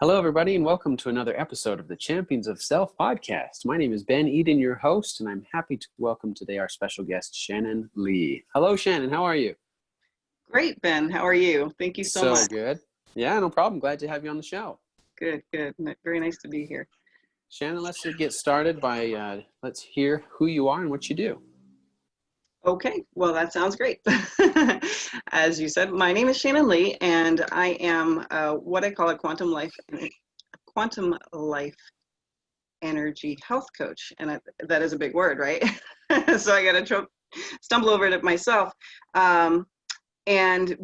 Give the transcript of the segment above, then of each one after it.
Hello, everybody, and welcome to another episode of the Champions of Self podcast. My name is Ben Eden, your host, and I'm happy to welcome today our special guest, Siannon Lee. Hello, Siannon. How are you? Great, Ben. How are you? Thank you so much. Good. Yeah, no problem. Glad to have you on the show. Good. Very nice to be here. Siannon, let's get started by let's hear who you are and what you do. Okay, well, that sounds great. As you said, my name is Siannon Lee, and I am what I call a quantum life energy health coach, and that is a big word, right? So I got to stumble over it myself. And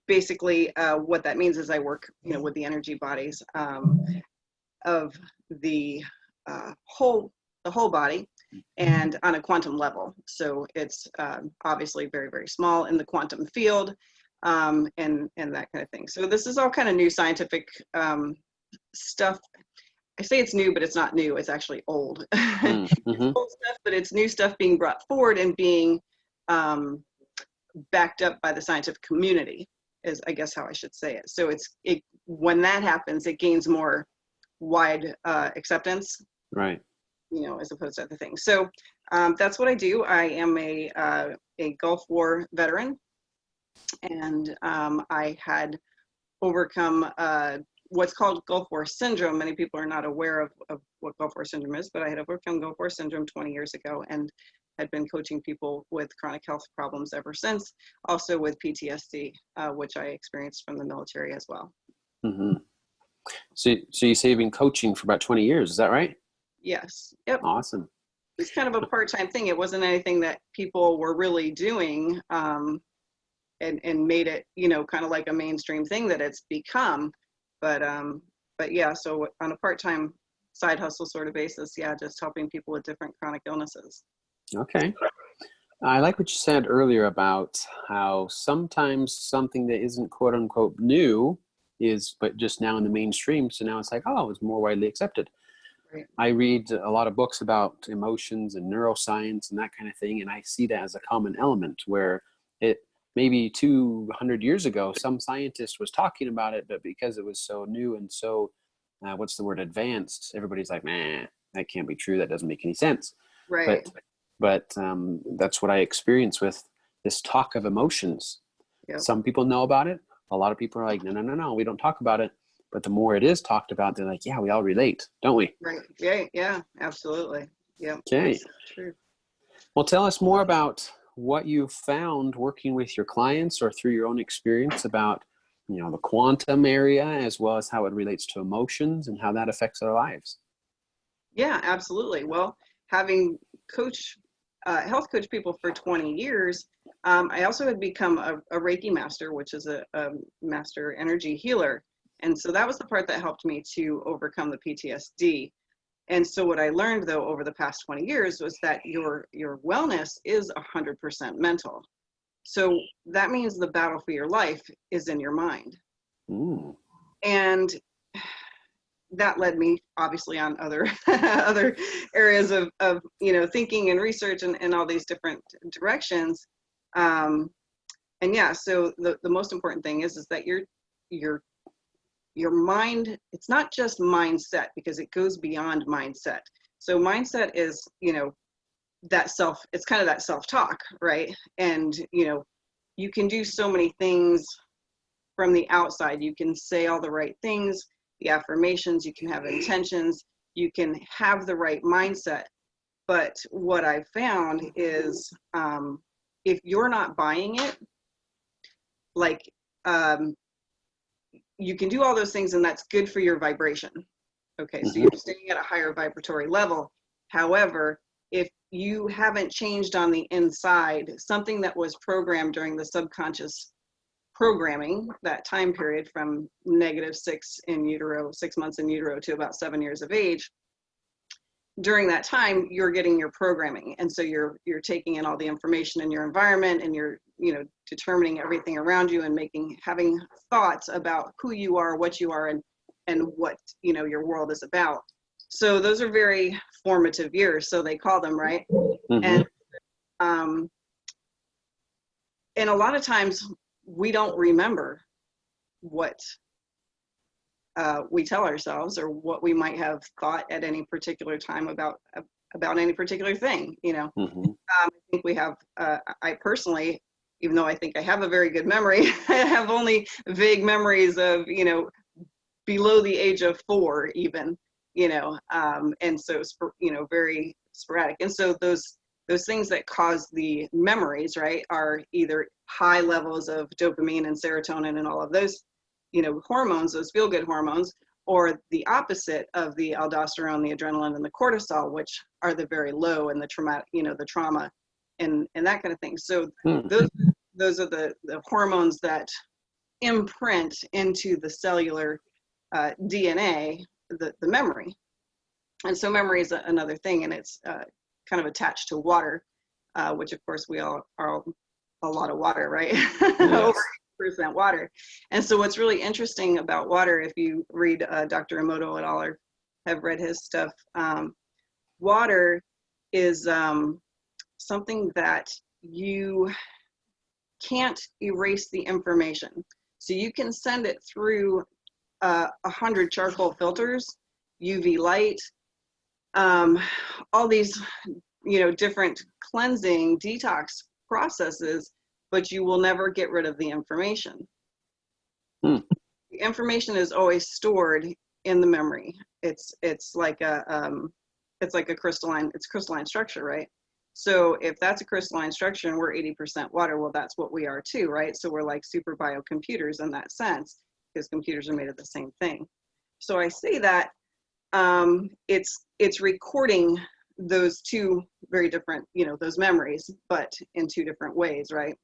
basically, what that means is I work, with the energy bodies of the whole body, and on a quantum level. So it's obviously very, very small in the quantum field, and that kind of thing. So this is all kind of new scientific stuff. I say it's new, but it's not new. It's actually old. It's old stuff, but it's new stuff being brought forward and being backed up by the scientific community, is I guess how I should say it. So when that happens, it gains more wide acceptance. Right. As opposed to other things. So that's what I do. I am a Gulf War veteran, and I had overcome what's called Gulf War syndrome. Many people are not aware of what Gulf War syndrome is, but I had overcome Gulf War syndrome 20 years ago and had been coaching people with chronic health problems ever since, also with PTSD, which I experienced from the military as well. Mm-hmm. So you say you've been coaching for about 20 years, is that right? Yes. Yep. Awesome. It's kind of a part-time thing. It wasn't anything that people were really doing, and made it, kind of like a mainstream thing that it's become. But yeah, so on a part-time side hustle sort of basis, yeah, just helping people with different chronic illnesses. Okay. I like what you said earlier about how sometimes something that isn't quote unquote new but just now in the mainstream. So now it's like, oh, it's more widely accepted. Right. I read a lot of books about emotions and neuroscience and that kind of thing, and I see that as a common element where it maybe 200 years ago, some scientist was talking about it, but because it was so new and so, advanced, everybody's like, man, that can't be true. That doesn't make any sense. Right. But that's what I experience with this talk of emotions. Yep. Some people know about it. A lot of people are like, no, we don't talk about it. But the more it is talked about, they're like, yeah, we all relate, don't we? Right. Yeah, absolutely. Yeah. Okay. True. Well, tell us more about what you found working with your clients or through your own experience about, the quantum area, as well as how it relates to emotions and how that affects our lives. Yeah, absolutely. Well, having health coach people for 20 years, I also had become a Reiki master, which is a master energy healer. And so that was the part that helped me to overcome the PTSD. And so what I learned, though, over the past 20 years was that your wellness is 100% mental. So that means the battle for your life is in your mind. Ooh. And that led me obviously on other other areas of thinking and research and all these different directions. And yeah, so the most important thing is that your mind, it's not just mindset, because it goes beyond mindset. So mindset is, it's kind of that self-talk, right? And, you can do so many things from the outside. You can say all the right things, the affirmations, you can have intentions, you can have the right mindset. But what I've found is if you're not buying it, like, you can do all those things and that's good for your vibration. Okay, so you're staying at a higher vibratory level. However, if you haven't changed on the inside, something that was programmed during the subconscious programming, that time period from -6 months in utero to about 7 years of age, during that time, you're getting your programming. And so you're taking in all the information in your environment, and you're, determining everything around you and having thoughts about who you are, what you are, and what, your world is about. So those are very formative years. So they call them, right? And a lot of times we don't remember what we tell ourselves, or what we might have thought at any particular time about any particular thing. I think we have, I personally, even though I think I have a very good memory, I have only vague memories of, below the age of 4 even, and so it's, very sporadic. And so those things that cause the memories, right, are either high levels of dopamine and serotonin and all of those, hormones, those feel-good hormones, or the opposite of the aldosterone, the adrenaline, and the cortisol, which are the very low, and the traumatic, the trauma and that kind of thing. So those are the hormones that imprint into the cellular DNA, the memory. And so memory is another thing, and it's kind of attached to water, which of course we all are a lot of water, right? Yes. Over 80% water. And so what's really interesting about water, if you read Dr. Emoto et al. Or have read his stuff, water is something that you can't erase the information. So you can send it through 100 charcoal filters, UV light, all these, different cleansing, detox processes, but you will never get rid of the information. The information is always stored in the memory. It's like a crystalline structure, right? So if that's a crystalline structure and we're 80% water, well, that's what we are too, right? So we're like super biocomputers in that sense, because computers are made of the same thing. So I say that it's recording those two very different, those memories, but in two different ways, right?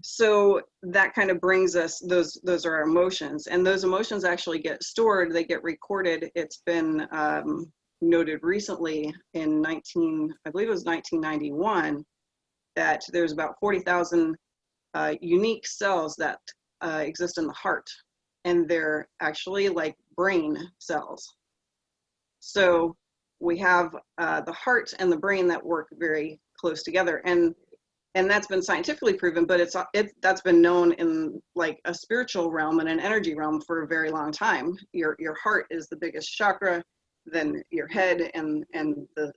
So that kind of brings us, those are our emotions, and those emotions actually get stored, they get recorded. It's been noted recently in I believe it was 1991, that there's about 40,000 unique cells that exist in the heart, and they're actually like brain cells. So we have the heart and the brain that work very close together, and that's been scientifically proven, but that's been known in like a spiritual realm and an energy realm for a very long time. Your heart is the biggest chakra, then your head, and the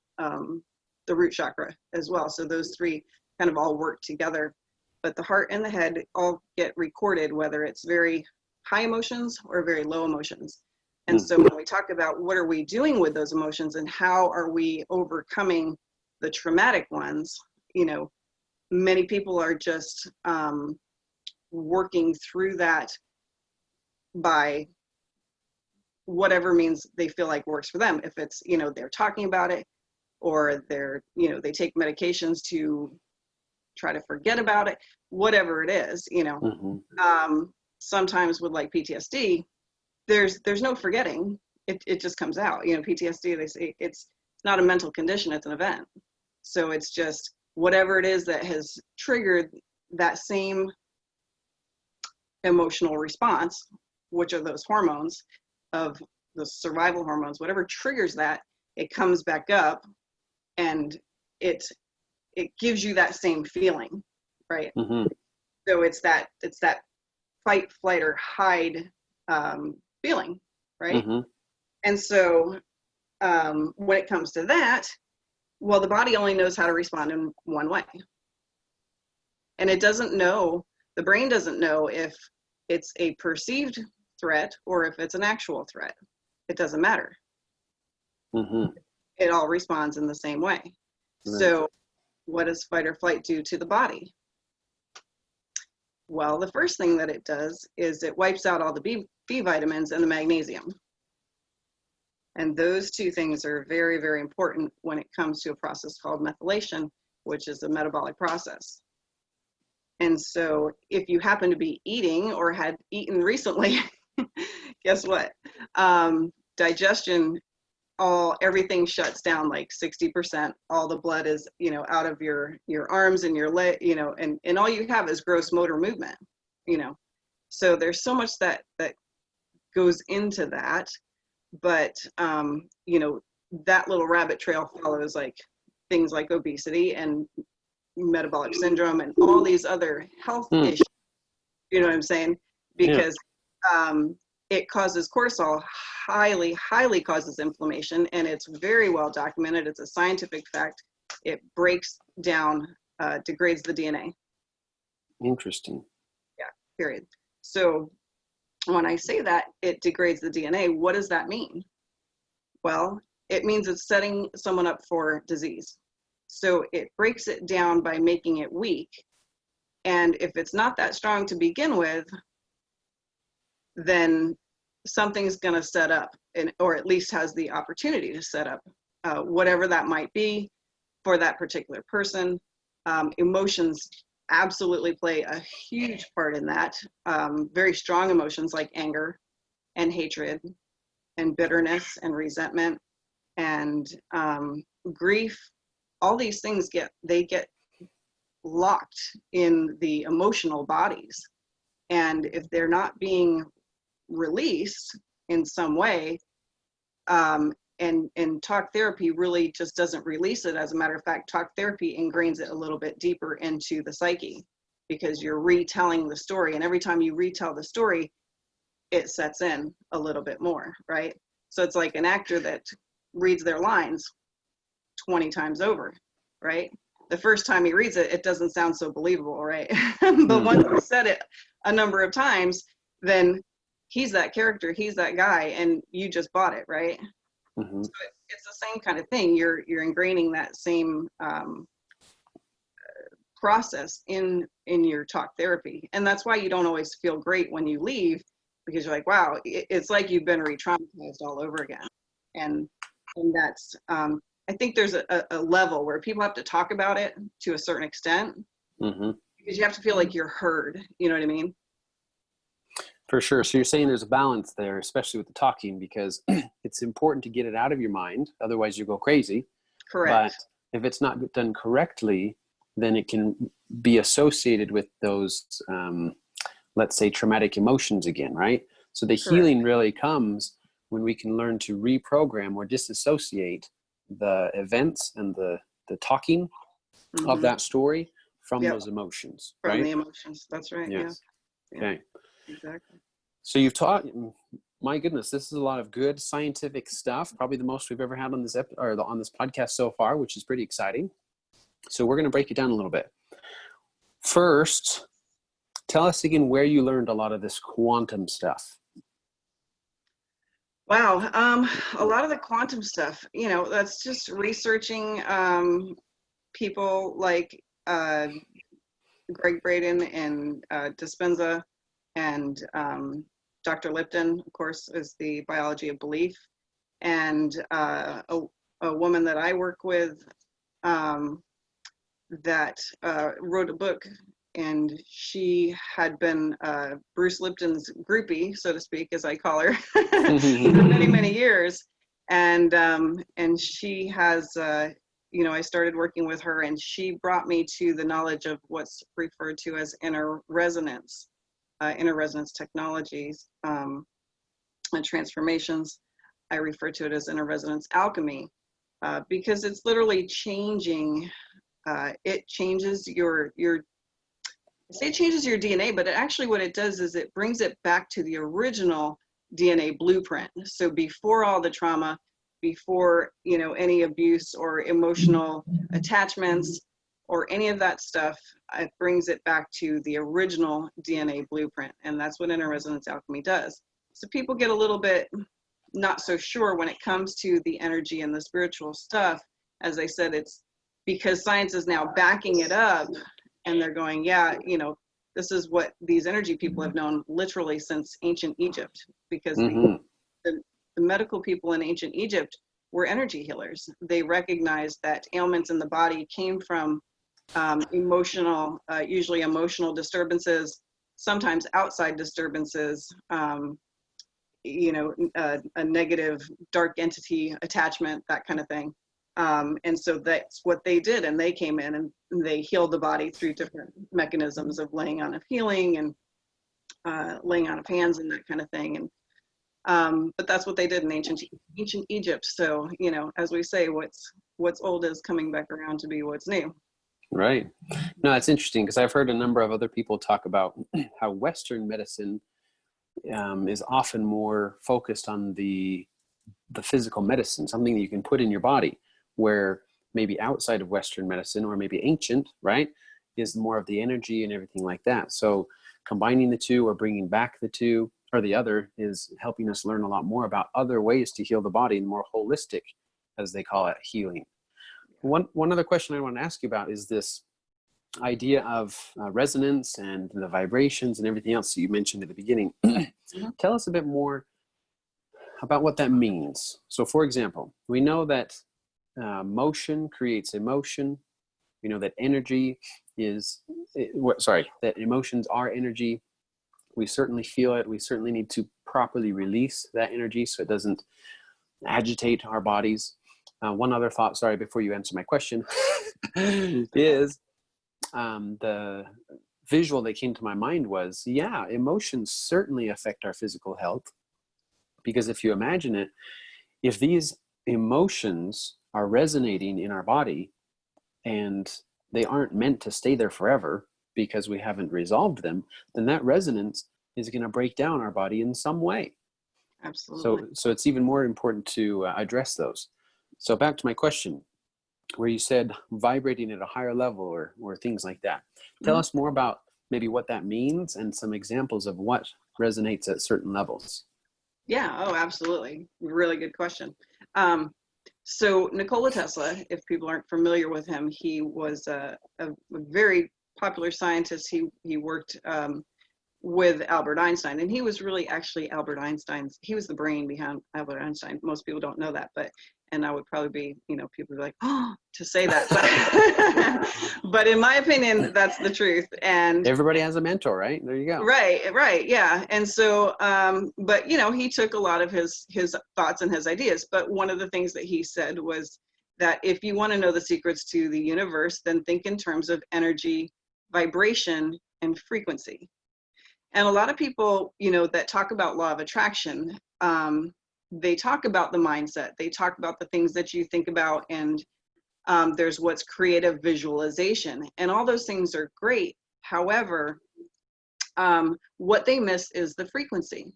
root chakra as well. So those three kind of all work together, but the heart and the head all get recorded, whether it's very high emotions or very low emotions. And so when we talk about what are we doing with those emotions and how are we overcoming the traumatic ones, many people are just working through that by whatever means they feel like works for them. If it's, they're talking about it, or they're, they take medications to try to forget about it, whatever it is, sometimes with like PTSD, there's no forgetting. It just comes out. PTSD, they say it's not a mental condition, it's an event. So it's just whatever it is that has triggered that same emotional response, which are those hormones of the survival hormones, whatever triggers that, it comes back up, and it gives you that same feeling, right? So it's that fight, flight, or hide feeling, right? And so when it comes to that, well, the body only knows how to respond in one way. And it doesn't know, the brain doesn't know if it's a perceived threat or if it's an actual threat. It doesn't matter. It all responds in the same way. Right. So what does fight or flight do to the body? Well, the first thing that it does is it wipes out all the B vitamins and the magnesium. And those two things are very, very important when it comes to a process called methylation, which is a metabolic process. And so if you happen to be eating or had eaten recently, guess what? Digestion, everything shuts down like 60%. All the blood is, out of your arms and your leg, and all you have is gross motor movement, So there's so much that goes into that. But, that little rabbit trail follows like things like obesity and metabolic syndrome and all these other health issues, you know what I'm saying? Because It causes cortisol, highly causes inflammation, and it's very well documented. It's a scientific fact. It breaks down, degrades the DNA. Interesting. Yeah, period. So when I say that it degrades the DNA, what does that mean? Well, it means it's setting someone up for disease. So it breaks it down by making it weak. And if it's not that strong to begin with, then something's going to set up, or at least has the opportunity to set up, whatever that might be for that particular person. Emotions absolutely play a huge part in that. Very strong emotions like anger and hatred and bitterness and resentment and grief. All these things get locked in the emotional bodies. And if they're not being released in some way, and talk therapy really just doesn't release it. As a matter of fact, talk therapy ingrains it a little bit deeper into the psyche, because you're retelling the story, and every time you retell the story, it sets in a little bit more, right? So it's like an actor that reads their lines 20 times over, right? The first time he reads it, it doesn't sound so believable, right? But once he said it a number of times, then he's that character, he's that guy, and you just bought it, right? Mm-hmm. So it's the same kind of thing. You're ingraining that same process in your talk therapy, and that's why you don't always feel great when you leave, because you're like, wow, it's like you've been re-traumatized all over again. And that's I think there's a level where people have to talk about it to a certain extent, Mm-hmm. because you have to feel like you're heard. You know what I mean? For sure. So you're saying there's a balance there, especially with the talking, because it's important to get it out of your mind. Otherwise you go crazy. Correct. But if it's not done correctly, then it can be associated with those, let's say, traumatic emotions again, right? So the healing really comes when we can learn to reprogram or disassociate the events and the talking of that story from those emotions, from right? the emotions. That's right. Yes. Yeah. Okay. Exactly. So you've taught, my goodness, this is a lot of good scientific stuff, probably the most we've ever had on this on this podcast so far, which is pretty exciting. So we're going to break it down a little bit. First, tell us again where you learned a lot of this quantum stuff. Wow. A lot of the quantum stuff, that's just researching people like Greg Braden and Dispenza, and Dr. Lipton, of course, is the biology of belief. And a woman that I work with that wrote a book, and she had been Bruce Lipton's groupie, so to speak, as I call her, for many, many years. And she has, I started working with her, and she brought me to the knowledge of what's referred to as inner resonance technologies and transformations. I refer to it as Inner Resonance Alchemy, because it's literally changing. It changes your I say it changes your DNA, but actually what it does is it brings it back to the original DNA blueprint. So before all the trauma, before any abuse or emotional attachments or any of that stuff, it brings it back to the original DNA blueprint. And that's what Inner Resonance Alchemy does. So people get a little bit not so sure when it comes to the energy and the spiritual stuff. As I said, it's because science is now backing it up, and they're going, yeah, this is what these energy people have known literally since ancient Egypt, because the medical people in ancient Egypt were energy healers. They recognized that ailments in the body came from usually emotional disturbances, sometimes outside disturbances, a negative dark entity attachment, that kind of thing. And so that's what they did, and they came in and they healed the body through different mechanisms of laying on of healing and laying on of hands and that kind of thing. And but that's what they did in ancient Egypt. So as we say, what's old is coming back around to be what's new. Right. No, that's interesting, because I've heard a number of other people talk about how Western medicine is often more focused on the physical medicine, something that you can put in your body, where maybe outside of Western medicine, or maybe ancient, right, is more of the energy and everything like that. So combining the two, or bringing back the two, or the other, is helping us learn a lot more about other ways to heal the body, and more holistic, as they call it, healing. One other question I want to ask you about is this idea of resonance and the vibrations and everything else that you mentioned at the beginning. Tell us a bit more about what that means. So, for example, we know that motion creates emotion. We know that energy is, that emotions are energy. We certainly feel it. We certainly need to properly release that energy so it doesn't agitate our bodies. One other thought, sorry, before you answer my question, is the visual that came to my mind was, yeah, emotions certainly affect our physical health. Because if you imagine it, if these emotions are resonating in our body and they aren't meant to stay there forever because we haven't resolved them, then that resonance is going to break down our body in some way. Absolutely. So it's even more important to address those. So back to my question, where you said vibrating at a higher level, or things like that. Tell us more about maybe what that means and some examples of what resonates at certain levels. Yeah, oh, absolutely. Really good question. So Nikola Tesla, if people aren't familiar with him, he was a very popular scientist. He worked with Albert Einstein, and he was really actually Albert Einstein's, he was the brain behind Albert Einstein. Most people don't know that, and I would probably be, people be like, oh, to say that, but in my opinion, that's the truth. And everybody has a mentor, right? There you go. Right, yeah. And so, but he took a lot of his thoughts and his ideas. But one of the things that he said was that if you want to know the secrets to the universe, then think in terms of energy, vibration, and frequency. And a lot of people, that talk about law of attraction, they talk about the mindset. They talk about the things that you think about, and there's what's creative visualization, and all those things are great. However, what they miss is the frequency.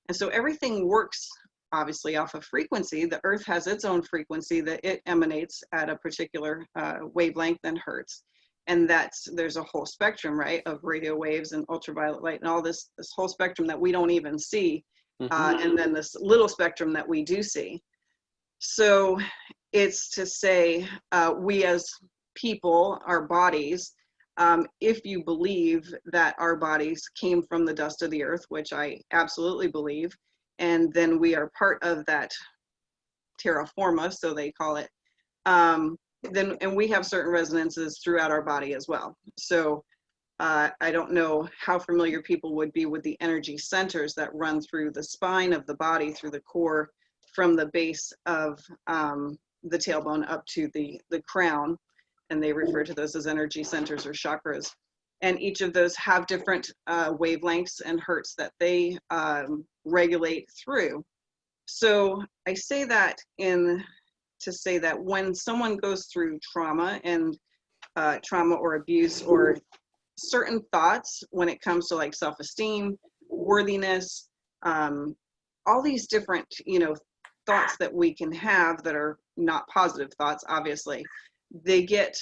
And so everything works obviously off of frequency. The earth has its own frequency that it emanates at a particular wavelength and hertz. And there's a whole spectrum, right, of radio waves and ultraviolet light and all this whole spectrum that we don't even see. And then this little spectrum that we do see. So it's to say, we as people, our bodies, if you believe that our bodies came from the dust of the earth, which I absolutely believe, and then we are part of that terra forma, so they call it, and we have certain resonances throughout our body as well. So I don't know how familiar people would be with the energy centers that run through the spine of the body, through the core, from the base of the tailbone up to the crown. And they refer to those as energy centers or chakras. And each of those have different wavelengths and hertz that they regulate through. So I say that to say that when someone goes through trauma or abuse, or certain thoughts when it comes to like self-esteem, worthiness, all these different, thoughts that we can have that are not positive thoughts, obviously, they get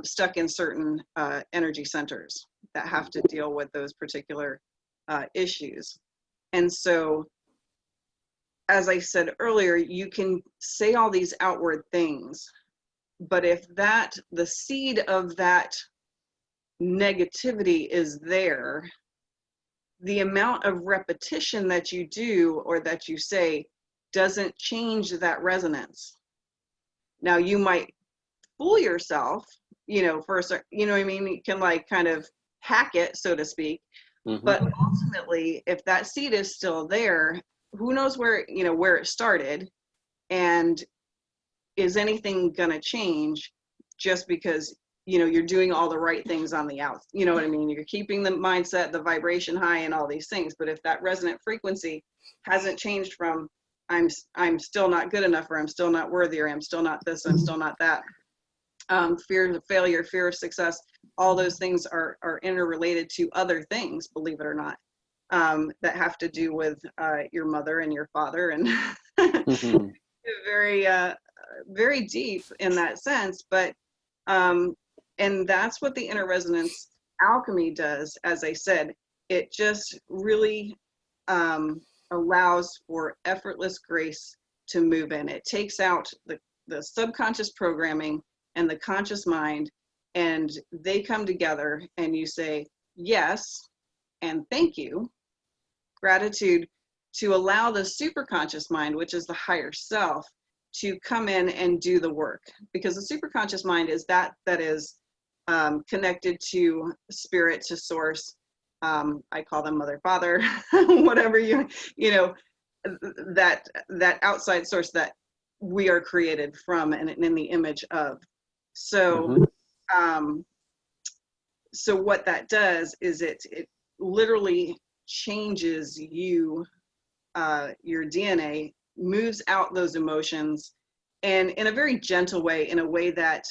stuck in certain energy centers that have to deal with those particular issues. And so, as I said earlier, you can say all these outward things, but if the seed of that negativity is there, the amount of repetition that you do or that you say doesn't change that resonance. Now, you might fool yourself, for a certain, you know what I mean? You can like kind of hack it, so to speak. But ultimately, if that seed is still there, who knows where it started, and is anything gonna change just because you're doing all the right things on the out? You know what I mean? You're keeping the mindset, the vibration high, and all these things. But if that resonant frequency hasn't changed from I'm still not good enough, or I'm still not worthy, or I'm still not this, I'm still not that. Fear of failure, fear of success, all those things are interrelated to other things, believe it or not. that have to do with your mother and your father, and Mhm. very very deep in that sense. But and that's what the Inner Resonance Alchemy does. As I said, it just really allows for effortless grace to move in. It takes out the subconscious programming and the conscious mind, and they come together, and you say yes and thank you, gratitude, to allow the superconscious mind, which is the higher self, to come in and do the work. Because the superconscious mind is that is connected to spirit, to source. I call them mother, father, whatever you know, that outside source that we are created from and in the image of. So so what that does is it literally changes you, your DNA, moves out those emotions, and in a very gentle way, in a way that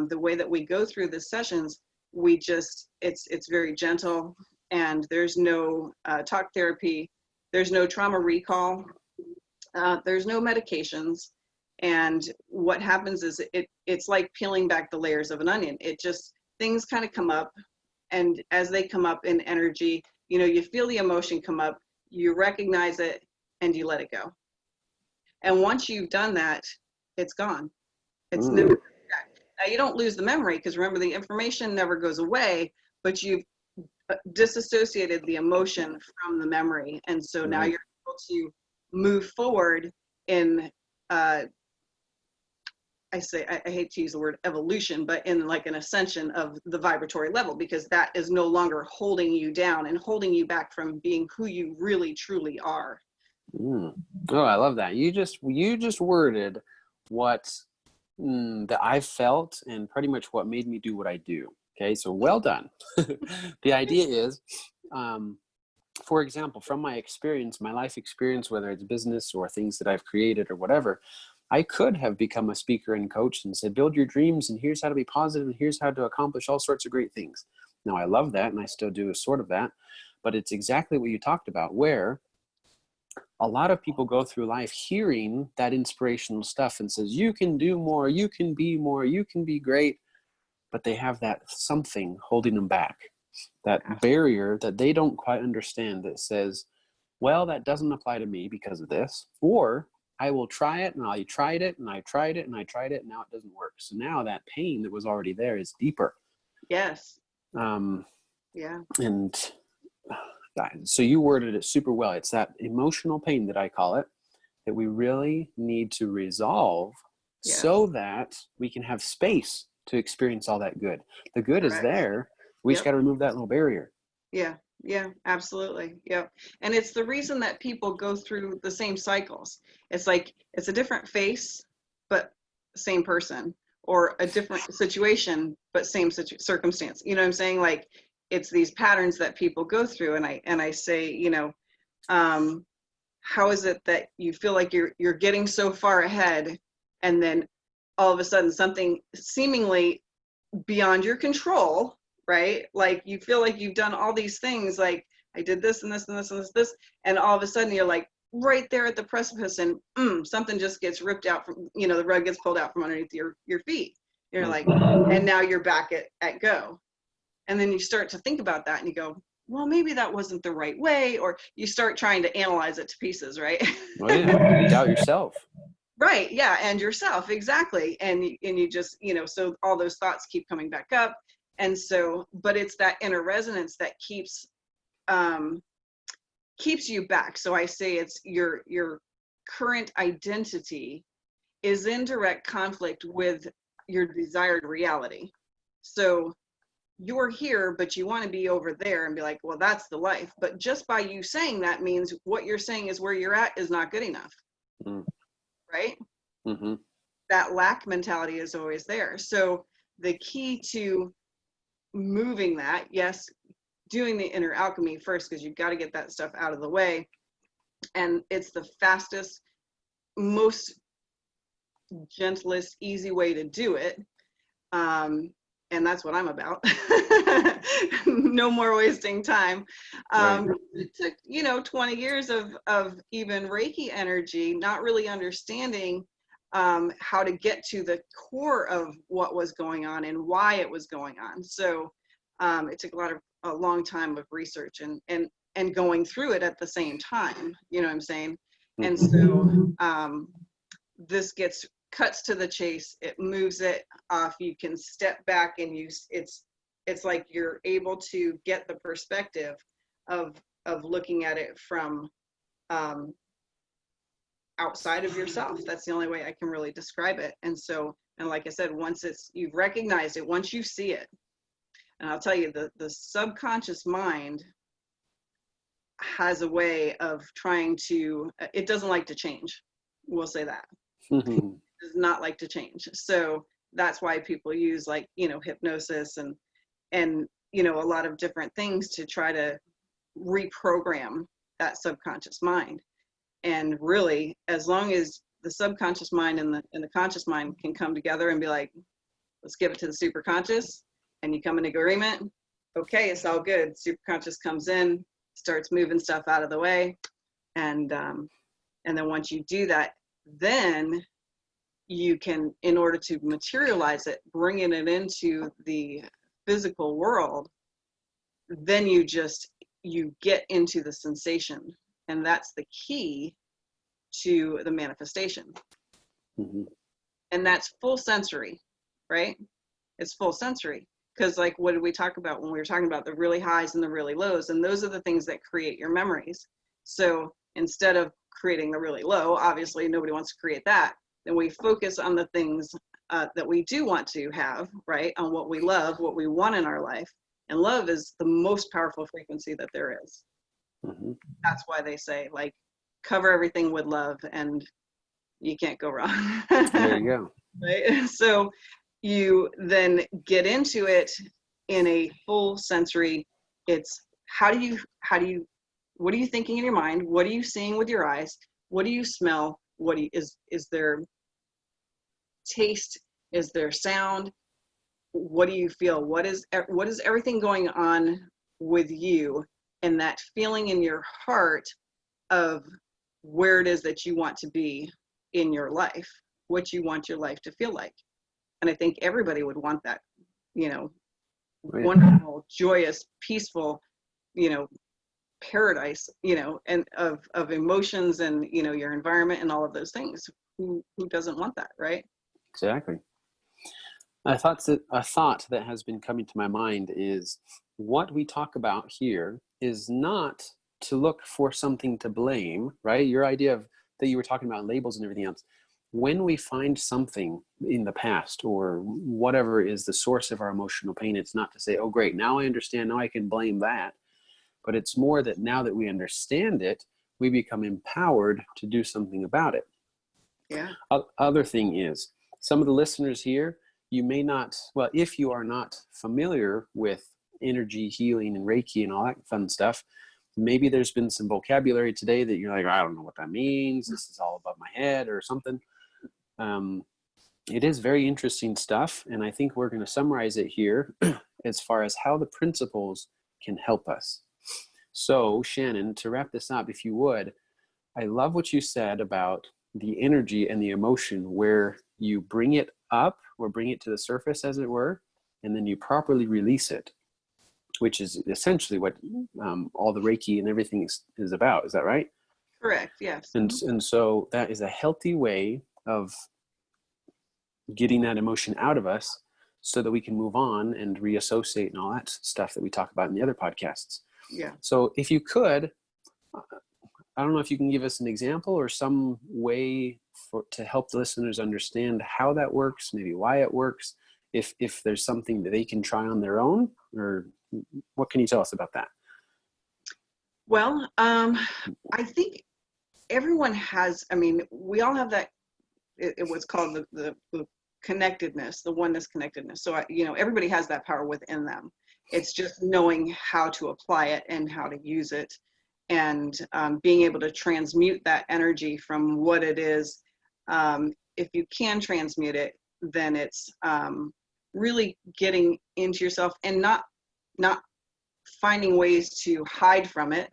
the way that we go through the sessions, we just, it's very gentle, and there's no talk therapy, there's no trauma recall, there's no medications. And what happens is it's like peeling back the layers of an onion. It just, things kind of come up, and as they come up in energy, you know, you feel the emotion come up, you recognize it, and you let it go. And once you've done that, it's gone. It's never back. Now, you don't lose the memory, because remember, the information never goes away, but you've disassociated the emotion from the memory. And so now you're able to move forward in, I hate to use the word evolution, but in like an ascension of the vibratory level, because that is no longer holding you down and holding you back from being who you really truly are. Oh, I love that. You just worded what that I felt, and pretty much what made me do what I do. Okay, so well done. The idea is, for example, from my experience, my life experience, whether it's business or things that I've created or whatever, I could have become a speaker and coach and said, build your dreams, and here's how to be positive, and here's how to accomplish all sorts of great things. Now, I love that, and I still do a sort of that, but it's exactly what you talked about, where a lot of people go through life hearing that inspirational stuff and says, you can do more, you can be more, you can be great, but they have that something holding them back, that barrier that they don't quite understand, that says, well, that doesn't apply to me because of this, or I will try it, and I tried it, and I tried it, and I tried it, and now it doesn't work. So now that pain that was already there is deeper. Yes. Yeah. And so you worded it super well. It's that emotional pain, that I call it, that we really need to resolve, so that we can have space to experience all that good. The good is there. We just got to remove that little barrier. Yeah, absolutely. Yep. And it's the reason that people go through the same cycles. It's like, it's a different face, but same person, or a different situation, but same circumstance. You know what I'm saying? Like, it's these patterns that people go through. And I say, you know, how is it that you feel like you're getting so far ahead, and then all of a sudden something seemingly beyond your control, right? Like, you feel like you've done all these things, like, I did this and this and this and this, and all of a sudden you're like right there at the precipice, and something just gets ripped out from, you know, the rug gets pulled out from underneath your feet. You're like, and now you're back at go. And then you start to think about that, and you go, well, maybe that wasn't the right way, or you start trying to analyze it to pieces, right? Oh yeah, you doubt yourself. Right, yeah, and yourself, exactly. And you just, you know, so all those thoughts keep coming back up. And so, but it's that inner resonance that keeps you back. So I say it's your current identity is in direct conflict with your desired reality. So you're here, but you want to be over there and be like, well, that's the life. But just by you saying that means what you're saying is where you're at is not good enough. Right? That lack mentality is always there. So the key to moving that, yes, doing the inner alchemy first, because you've got to get that stuff out of the way. And it's the fastest, most gentlest, easy way to do it. and that's what I'm about. No more wasting time. Right. It took, 20 years of even Reiki energy, not really understanding how to get to the core of what was going on and why it was going on. So it took a long time of research and going through it at the same time. You know what I'm saying? And so this cuts to the chase. It moves it off. You can step back and it's like you're able to get the perspective of looking at it from outside of yourself. That's the only way I can really describe it. And like I said, once you've recognized it, once you see it, and I'll tell you, the subconscious mind has a way of it doesn't like to change. We'll say that. Does not like to change. So that's why people use hypnosis and a lot of different things to try to reprogram that subconscious mind. And really, as long as the subconscious mind and the conscious mind can come together and be like, let's give it to the superconscious, and you come in agreement, okay, it's all good. Superconscious comes in, starts moving stuff out of the way, and then once you do that, then you can, in order to materialize it, bringing it into the physical world, then you get into the sensation. And that's the key to the manifestation. And that's full sensory, right? It's full sensory. Because what did we talk about when we were talking about the really highs and the really lows? And those are the things that create your memories. So instead of creating the really low, obviously nobody wants to create that, then we focus on the things that we do want to have, right? On what we love, what we want in our life. And love is the most powerful frequency that there is. That's why they say, cover everything with love, and you can't go wrong. There you go. Right? So you then get into it in a full sensory. It's what are you thinking in your mind? What are you seeing with your eyes? What do you smell? Is there taste? Is there sound? What do you feel? What is everything going on with you, and that feeling in your heart of where it is that you want to be in your life, what you want your life to feel like. And I think everybody would want that, wonderful, joyous, peaceful, paradise, and of emotions and, your environment and all of those things. Who doesn't want that, right? Exactly. A thought that has been coming to my mind is what we talk about here is not to look for something to blame, right? Your idea that you were talking about labels and everything else. When we find something in the past or whatever is the source of our emotional pain, it's not to say, oh, great, now I understand, now I can blame that. But it's more that now that we understand it, we become empowered to do something about it. Yeah. Other thing is, some of the listeners here, you may not, well, if you are not familiar with energy healing and Reiki and all that fun stuff, maybe there's been some vocabulary today that you're like, I don't know what that means. This is all above my head or something. It is very interesting stuff. And I think we're going to summarize it here as far as how the principles can help us. So Shannon, to wrap this up, if you would, I love what you said about the energy and the emotion where you bring it up or bring it to the surface, as it were, and then you properly release it, which is essentially what all the Reiki and everything is about. Is that right? Correct. Yes. And so that is a healthy way of getting that emotion out of us so that we can move on and reassociate and all that stuff that we talk about in the other podcasts. Yeah. So if you could, I don't know if you can give us an example or some way to help the listeners understand how that works, maybe why it works, if there's something that they can try on their own, or what can you tell us about that? Well, I think everyone has, we all have that, it was called the connectedness, the oneness connectedness. So, everybody has that power within them. It's just knowing how to apply it and how to use it, and being able to transmute that energy from what it is. If you can transmute it, then really getting into yourself and not finding ways to hide from it,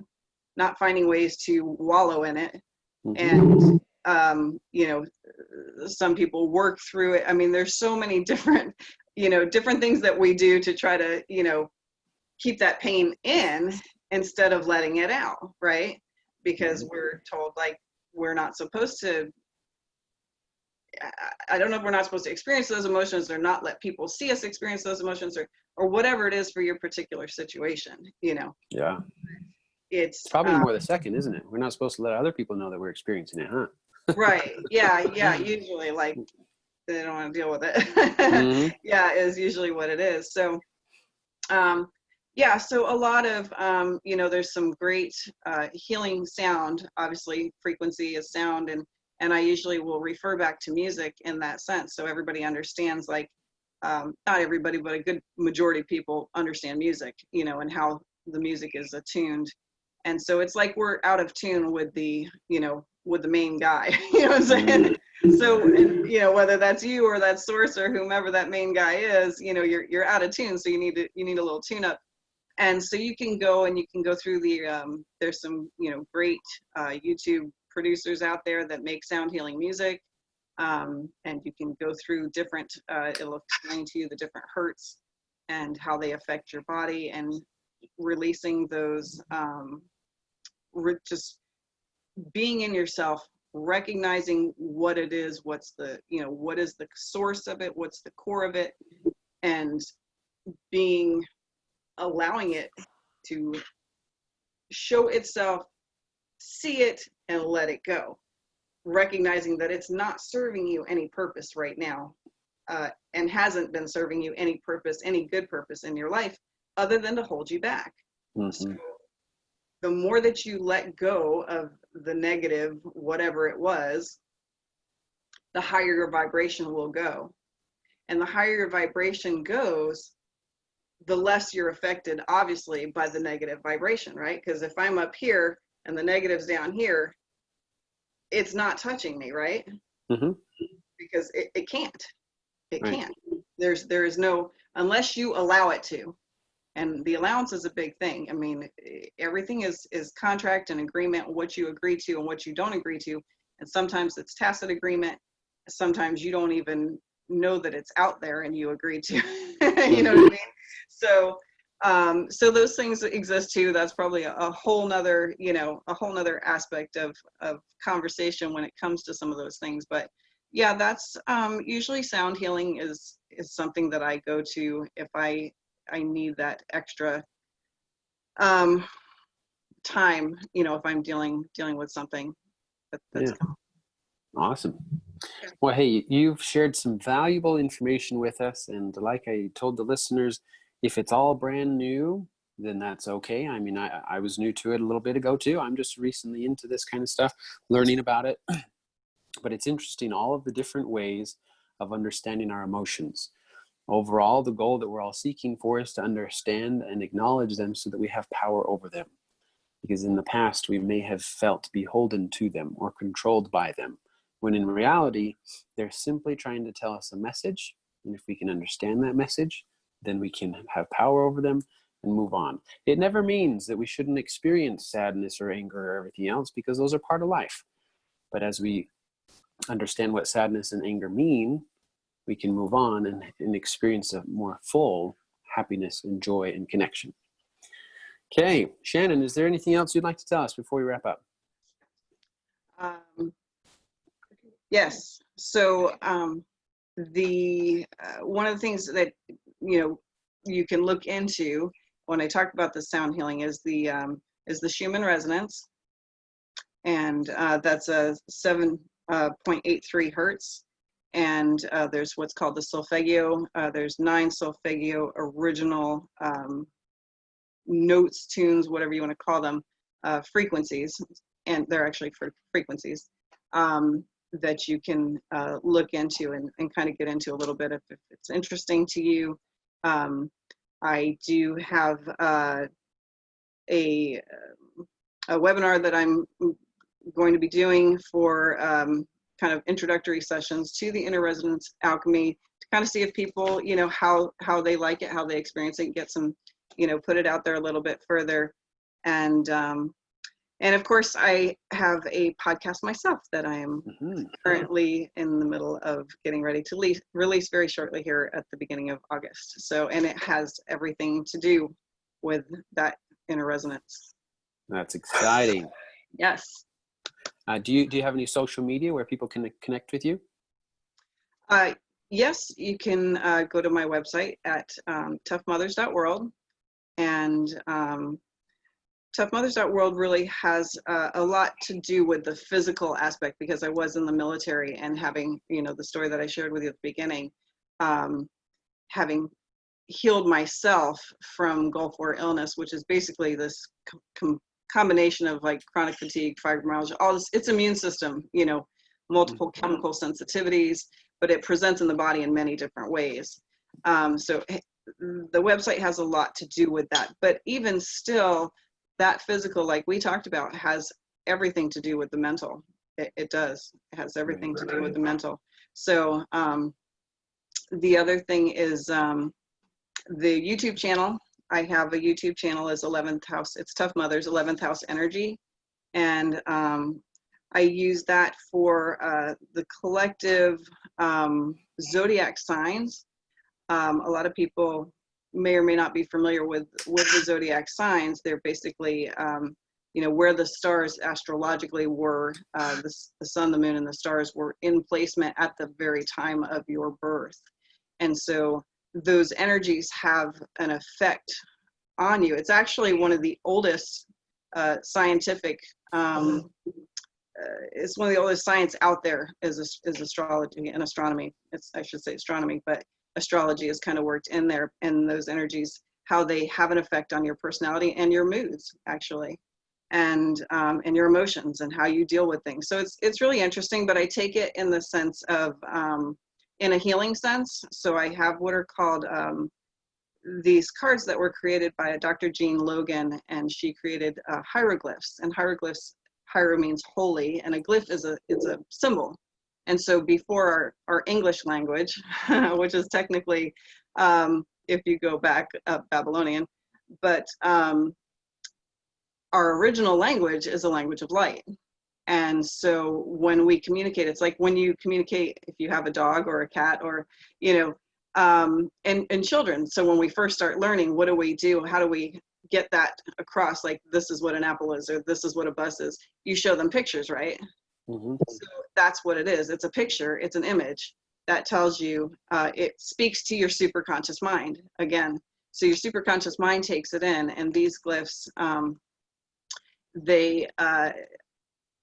not finding ways to wallow in it. And you know, some people work through it. I mean, there's so many different, you know, different things that we do to try to, you know, keep that pain in instead of letting it out, right? Because we're told like we're not supposed to, I don't know if we're not supposed to experience those emotions or not let people see us experience those emotions, or whatever it is for your particular situation, you know. Yeah. It's probably more the second, isn't it? We're not supposed to let other people know that we're experiencing it, huh? right. Yeah. Usually, like, they don't want to deal with it. Yeah, is usually what it is. So, yeah. So a lot of, you know, there's some great healing sound. Obviously, frequency is sound, and I usually will refer back to music in that sense, so everybody understands. Like, not everybody, but a good majority of people understand music, you know, and how the music is attuned. And so it's like we're out of tune with the, you know, with the main guy, you know what I'm saying? So, you know, whether that's you or that source or whomever that main guy is, you know, you're out of tune. So you need a little tune up. And so you can go through the, there's some, you know, great YouTube producers out there that make sound healing music. And you can go through different, it'll explain to you the different hertz and how they affect your body, and releasing those, just being in yourself, recognizing what it is, what's the, you know, what is the source of it, what's the core of it, and allowing it to show itself, see it, and let it go, recognizing that it's not serving you any purpose right now, and hasn't been serving you any purpose, any good purpose in your life, other than to hold you back. So the more that you let go of the negative, whatever it was, the higher your vibration will go. And the higher your vibration goes, the less you're affected, obviously, by the negative vibration, right? Because if I'm up here and the negative's down here, it's not touching me, right? Because it can't. It can't. There is no, unless you allow it to. And the allowance is a big thing. I mean, everything is contract and agreement, what you agree to and what you don't agree to. And sometimes it's tacit agreement. Sometimes you don't even know that it's out there and you agree to. You know what I mean? So, so those things exist too. That's probably a whole nother, you know, a whole nother aspect of conversation when it comes to some of those things. But yeah, that's usually sound healing is something that I go to if I need that extra time, you know, if I'm dealing with something that's Awesome. Well, hey, you've shared some valuable information with us, and like I told the listeners, if it's all brand new, then that's okay. I mean, I was new to it a little bit ago too. I'm just recently into this kind of stuff, learning about it. But it's interesting, all of the different ways of understanding our emotions. Overall, the goal that we're all seeking for is to understand and acknowledge them so that we have power over them. Because in the past, we may have felt beholden to them or controlled by them, when in reality, they're simply trying to tell us a message. And if we can understand that message, then we can have power over them and move on. It never means that we shouldn't experience sadness or anger or everything else, because those are part of life. But as we understand what sadness and anger mean, we can move on and experience a more full happiness and joy and connection. Okay, Shannon, is there anything else you'd like to tell us before we wrap up? Yes. So the one of the things that, you know, you can look into when I talked about the sound healing is the Schumann Resonance, and that's a 7.83 hertz. And there's what's called the solfeggio. There's 9 solfeggio original notes, tunes, whatever you want to call them, frequencies, and they're actually frequencies that you can look into and kind of get into a little bit if it's interesting to you. I do have a webinar that I'm going to be doing for kind of introductory sessions to the Inner Resonance Alchemy, to kind of see if people, how they like it, how they experience it, get some, put it out there a little bit further. And of course, I have a podcast myself that I am currently in the middle of getting ready to release very shortly here at the beginning of August. So, and it has everything to do with that inner resonance. That's exciting. Yes. Do you have any social media where people can connect with you? Yes, you can go to my website at toughmothers.world, and toughmothers.world really has a lot to do with the physical aspect, because I was in the military, and having, the story that I shared with you at the beginning, having healed myself from Gulf War illness, which is basically this combination of like chronic fatigue, fibromyalgia, all this, it's immune system, multiple chemical sensitivities, but it presents in the body in many different ways. So the website has a lot to do with that, but even still, that physical, like we talked about, has everything to do with the mental. It does. It has everything to do with the mental. So the other thing is the YouTube channel. I have a YouTube channel as 11th House. It's Tough Mothers, 11th House Energy. And I use that for the collective zodiac signs. A lot of people may or may not be familiar with the zodiac signs. They're basically, where the stars astrologically were, the sun, the moon, and the stars were in placement at the very time of your birth. And so those energies have an effect on you. It's actually one of the oldest scientific, it's one of the oldest science out there is astrology and astronomy. I should say astronomy, but astrology is kind of worked in there, and those energies, how they have an effect on your personality and your moods, actually, and your emotions and how you deal with things. So it's really interesting, but I take it in the sense of, in a healing sense. So I have what are called these cards that were created by a Dr. Jean Logan, and she created hieroglyphs. And hieroglyphs, hiero means holy, and a glyph is a symbol. And so before our English language, which is technically, if you go back, Babylonian, but our original language is a language of light. And so when we communicate, it's like when you communicate, if you have a dog or a cat or, and children. So when we first start learning, what do we do? How do we get that across? Like, this is what an apple is, or this is what a bus is. You show them pictures, right? So that's what it is. It's a picture. It's an image that tells you, it speaks to your superconscious mind again. So your superconscious mind takes it in, and these glyphs,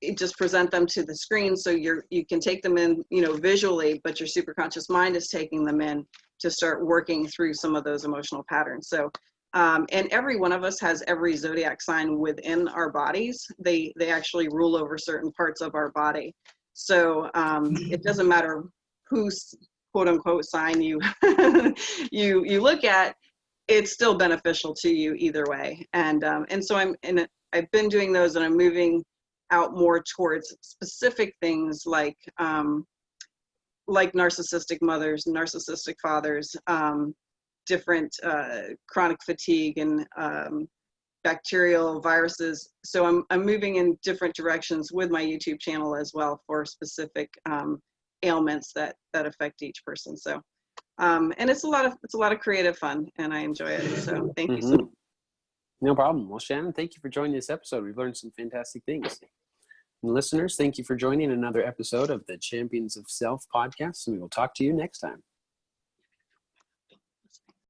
it just present them to the screen, so you can take them in, visually, but your superconscious mind is taking them in to start working through some of those emotional patterns. So, and every one of us has every zodiac sign within our bodies. They actually rule over certain parts of our body. So it doesn't matter whose quote unquote sign you you look at, it's still beneficial to you either way. And so I've been doing those, and I'm moving out more towards specific things like narcissistic mothers, narcissistic fathers, different chronic fatigue, and bacterial viruses. So I'm moving in different directions with my YouTube channel as well for specific ailments that affect each person. So and it's a lot of creative fun, and I enjoy it. So thank you so much. No problem. Well, Shannon, thank you for joining this episode. We've learned some fantastic things. And listeners, thank you for joining another episode of the Champions of Self podcast, and we will talk to you next time.